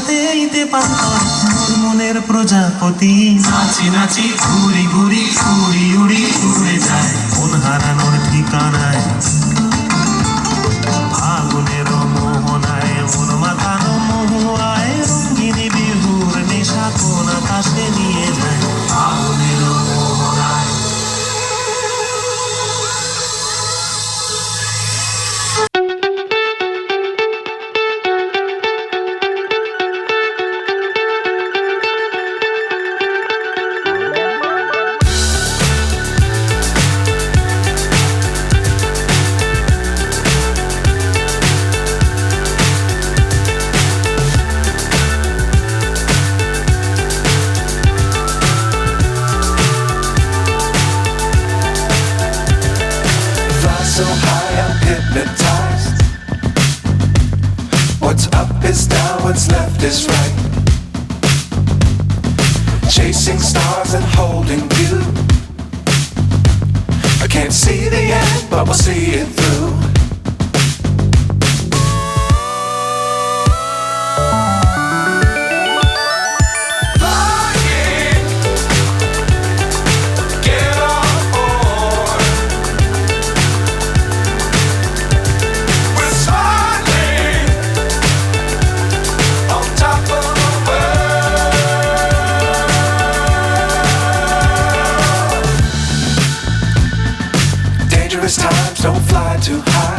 দিতে পারতাম মোর মনের প্রজাপতি। নাচি নাচি ঘুরি ঘুরি উড়ি উড়ি উড়ে যায় মন হারানোর ঠিকানায়। আগুনের মোহনায় মন মাথানো মহুয়ায় রঙ্গিনী বিহুর নেশা কোন আকাশে নিয়ে যায়। আগুনের মোহনায় so high I'm hypnotized. What's up is down, what's left is right. Chasing stars and holding you. I can't see the end, but we'll see it through.